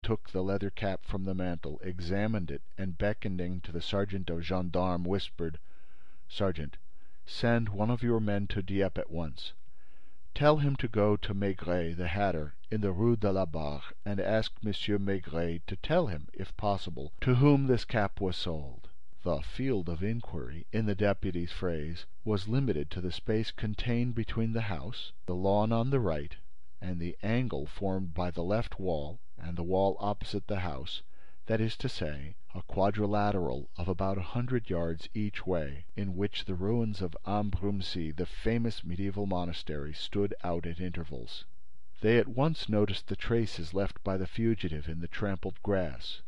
took the leather cap from the mantel, examined it and, beckoning to the sergeant of gendarmes, whispered: "Sergeant, send one of your men to Dieppe at once. Tell him to go to Maigret, the hatter, in the Rue de la Barre, and ask Monsieur Maigret to tell him, if possible, to whom this cap was sold." The field of inquiry, in the deputy's phrase, was limited to the space contained between the house, the lawn on the right, and the angle formed by the left wall and the wall opposite the house, that is to say, a quadrilateral of about 100 yards each way, in which the ruins of Ambrumésy, the famous medieval monastery, stood out at intervals. They at once noticed the traces left by the fugitive in the trampled grass.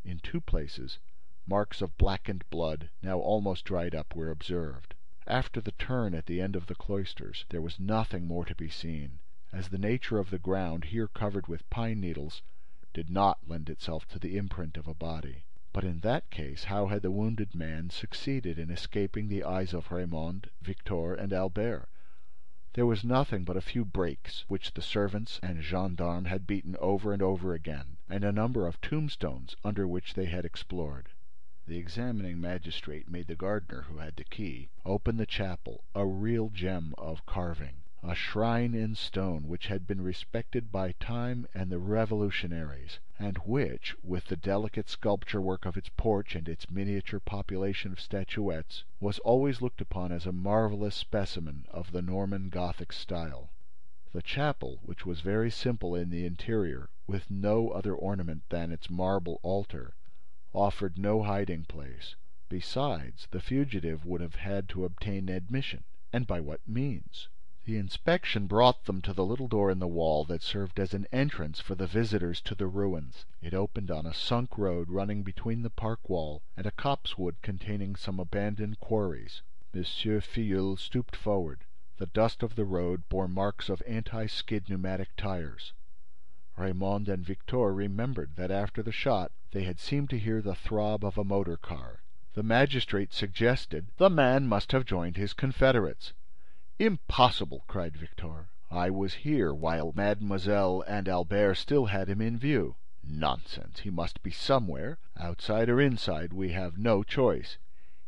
In 2 places, marks of blackened blood, now almost dried up, were observed. After the turn at the end of the cloisters, there was nothing more to be seen, as the nature of the ground, here covered with pine needles, did not lend itself to the imprint of a body. But in that case, how had the wounded man succeeded in escaping the eyes of Raymonde, Victor and Albert? There was nothing but a few breaks, which the servants and gendarmes had beaten over and over again, and a number of tombstones under which they had explored. The examining magistrate made the gardener, who had the key, open the chapel, a real gem of carving, a shrine in stone which had been respected by time and the revolutionaries, and which, with the delicate sculpture work of its porch and its miniature population of statuettes, was always looked upon as a marvellous specimen of the Norman Gothic style. The chapel, which was very simple in the interior, with no other ornament than its marble altar, offered no hiding place. Besides, the fugitive would have had to obtain admission, and by what means? The inspection brought them to the little door in the wall that served as an entrance for the visitors to the ruins. It opened on a sunk road running between the park wall and a copsewood containing some abandoned quarries. Monsieur Filleul stooped forward. The dust of the road bore marks of anti-skid pneumatic tires. Raymonde and Victor remembered that after the shot they had seemed to hear the throb of a motor car. The magistrate suggested: "The man must have joined his confederates." "Impossible!" cried Victor. "I was here while Mademoiselle and Albert still had him in view." "Nonsense! He must be somewhere. Outside or inside, we have no choice."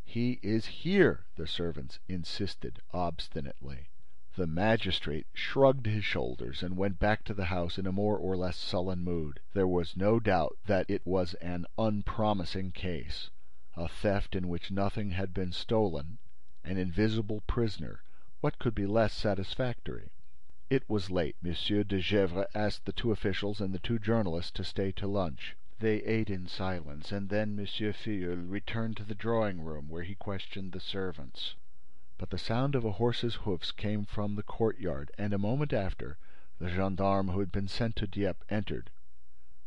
"He is here," the servants insisted obstinately. The magistrate shrugged his shoulders and went back to the house in a more or less sullen mood. There was no doubt that it was an unpromising case, a theft in which nothing had been stolen, an invisible prisoner. What could be less satisfactory? It was late. Monsieur de Gesvres asked the 2 officials and the 2 journalists to stay to lunch. They ate in silence, and then Monsieur Filleul returned to the drawing-room, where he questioned the servants. But the sound of a horse's hoofs came from the courtyard, and a moment after, the gendarme who had been sent to Dieppe entered.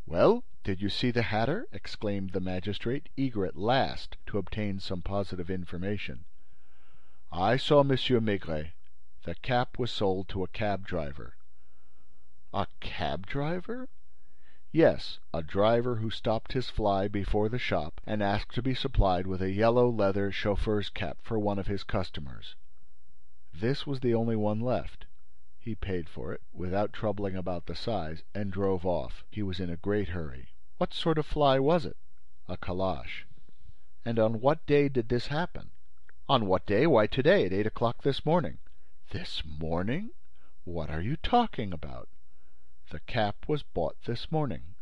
"Well, did you see the hatter?" exclaimed the magistrate, eager at last to obtain some positive information. "I saw Monsieur Maigret. The cap was sold to a cab driver." "A cab driver?" "Yes, a driver who stopped his fly before the shop and asked to be supplied with a yellow leather chauffeur's cap for one of his customers. This was the only one left. He paid for it, without troubling about the size, and drove off. He was in a great hurry." "What sort of fly was it?" "A calash." "And on what day did this happen?" "On what day? Why, today, at 8 o'clock this morning." "This morning? What are you talking about?" "The cap was bought this morning."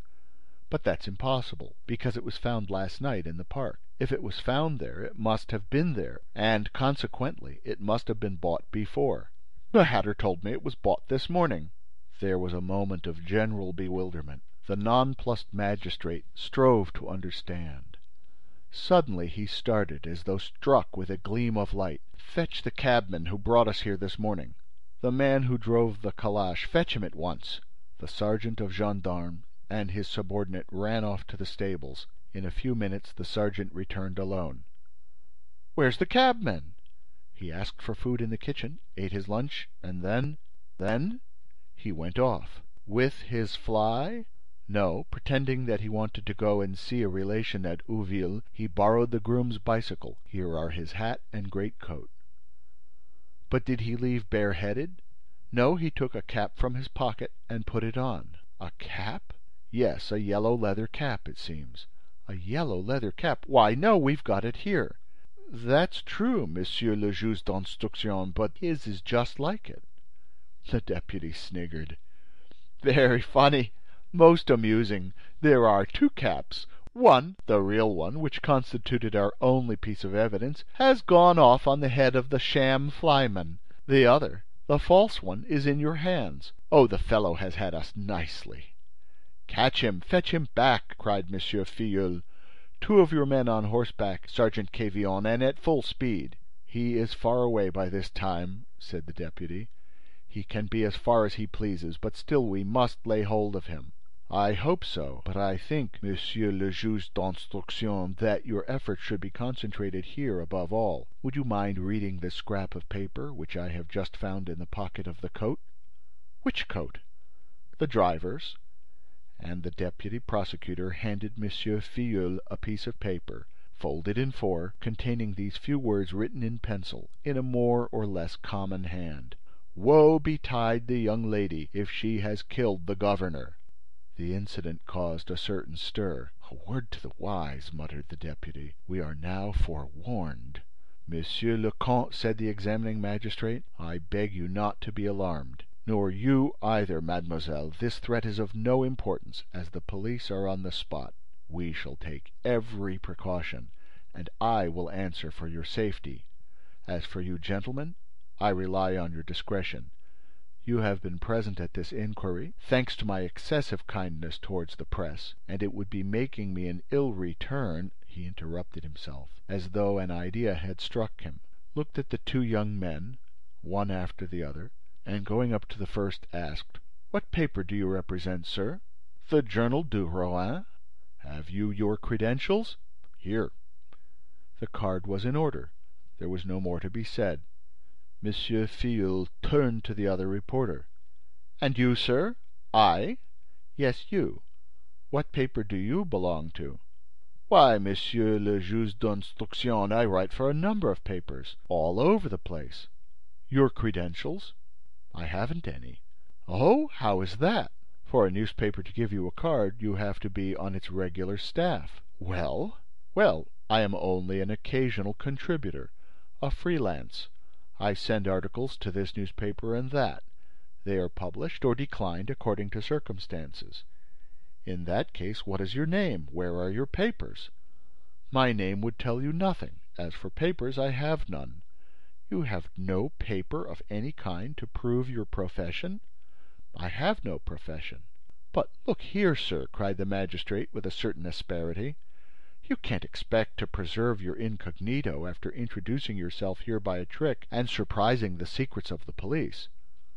"But that's impossible, because it was found last night in the park. If it was found there, it must have been there, and, consequently, it must have been bought before." "The hatter told me it was bought this morning." There was a moment of general bewilderment. The nonplussed magistrate strove to understand. Suddenly he started, as though struck with a gleam of light. "Fetch the cabman who brought us here this morning. The man who drove the calash. Fetch him at once." The sergeant of gendarmes and his subordinate ran off to the stables. In a few minutes the sergeant returned alone. "Where's the cabman?" "He asked for food in the kitchen, ate his lunch and then—" "He went off." "With his fly?" "No, pretending that he wanted to go and see a relation at Ouville, he borrowed the groom's bicycle. Here are his hat and greatcoat." "But did he leave bareheaded?" "No, he took a cap from his pocket and put it on." "A cap?" Yes, a yellow leather cap, it seems." "A yellow leather cap? Why, no, we've got it here." "That's true, Monsieur le Juge d'Instruction, but his is just like it." The deputy sniggered. "Very funny, most amusing. There are two caps. One, the real one, which constituted our only piece of evidence, has gone off on the head of the sham flyman. The other, the false one, is in your hands. Oh, the fellow has had us nicely!" "Catch him! Fetch him back!" cried M. Filleul. "Two of your men on horseback, Sergeant Quevillon, and at full speed." "He is far away by this time," said the deputy. "He can be as far as he pleases, but still we must lay hold of him." "I hope so, but I think, Monsieur le Juge d'Instruction, that your efforts should be concentrated here above all. Would you mind reading this scrap of paper which I have just found in the pocket of the coat?" "Which coat?" "The driver's." And the deputy prosecutor handed M. Filleul a piece of paper, folded in four, containing these few words written in pencil, in a more or less common hand: "Woe betide the young lady if she has killed the governor." The incident caused a certain stir. "A word to the wise," muttered the deputy. "We are now forewarned." "Monsieur le Comte," said the examining magistrate, "I beg you not to be alarmed. Nor you either, mademoiselle. This threat is of no importance, as the police are on the spot. We shall take every precaution, and I will answer for your safety. As for you, gentlemen, I rely on your discretion. You have been present at this inquiry, thanks to my excessive kindness towards the press, and it would be making me an ill return—" He interrupted himself, as though an idea had struck him, looked at the two young men, one after the other, and going up to the first, asked: "What paper do you represent, sir?" "The Journal du Rouen." "Have you your credentials?" "Here." The card was in order. There was no more to be said. M. Filleul turned to the other reporter: "And you, sir?" "I?" "Yes, you. What paper do you belong to?" "Why, Monsieur le Juge d'Instruction, I write for a number of papers, all over the place." "Your credentials?" "I haven't any." "Oh, how is that?" "For a newspaper to give you a card, you have to be on its regular staff." "Well?" "Well, I am only an occasional contributor, a free lance. I send articles to this newspaper and that. They are published or declined according to circumstances." "In that case, what is your name? Where are your papers?" "My name would tell you nothing. As for papers, I have none." "You have no paper of any kind to prove your profession?" "I have no profession." "But look here, sir," cried the magistrate with a certain asperity, "you can't expect to preserve your incognito after introducing yourself here by a trick and surprising the secrets of the police."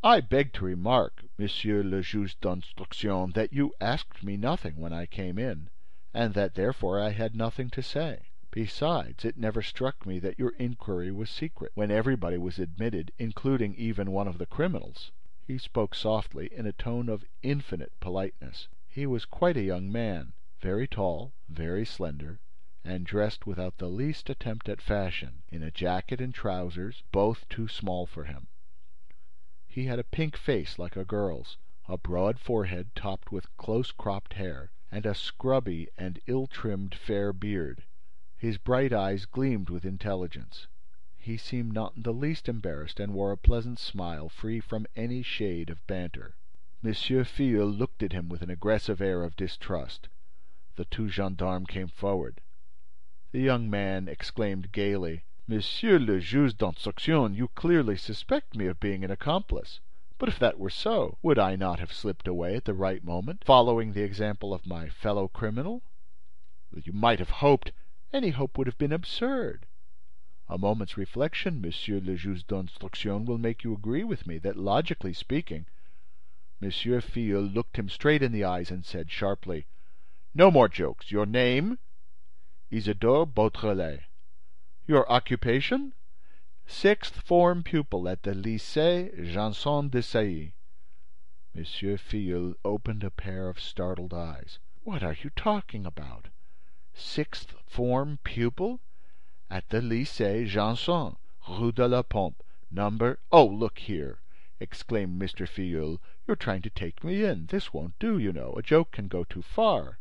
"I beg to remark, Monsieur le Juge d'Instruction, that you asked me nothing when I came in, and that therefore I had nothing to say. Besides, it never struck me that your inquiry was secret, when everybody was admitted, including even one of the criminals." He spoke softly, in a tone of infinite politeness. He was quite a young man, very tall, very slender, and dressed without the least attempt at fashion, in a jacket and trousers, both too small for him. He had a pink face like a girl's, a broad forehead topped with close-cropped hair, and a scrubby and ill-trimmed fair beard. His bright eyes gleamed with intelligence. He seemed not in the least embarrassed and wore a pleasant smile free from any shade of banter. M. Filleul looked at him with an aggressive air of distrust. The two gendarmes came forward. The young man exclaimed gaily: "Monsieur le Juge d'Instruction, you clearly suspect me of being an accomplice. But if that were so, would I not have slipped away at the right moment, following the example of my fellow criminal?" "You might have hoped—" "Any hope would have been absurd. A moment's reflection, Monsieur le Juge d'Instruction, will make you agree with me that, logically speaking—" M. Filleul looked him straight in the eyes and said sharply: "No more jokes. Your name?" "Isidore Beautrelet." "Your occupation?" "Sixth form pupil at the Lycée Janson de Sailly." M. Filleul opened a pair of startled eyes. "What are you talking about? Sixth form pupil? At the Lycée Janson, Rue de la Pompe, number—" "Oh, look here!" exclaimed Mr. Filleul. "You're trying to take me in. This won't do, you know. A joke can go too far."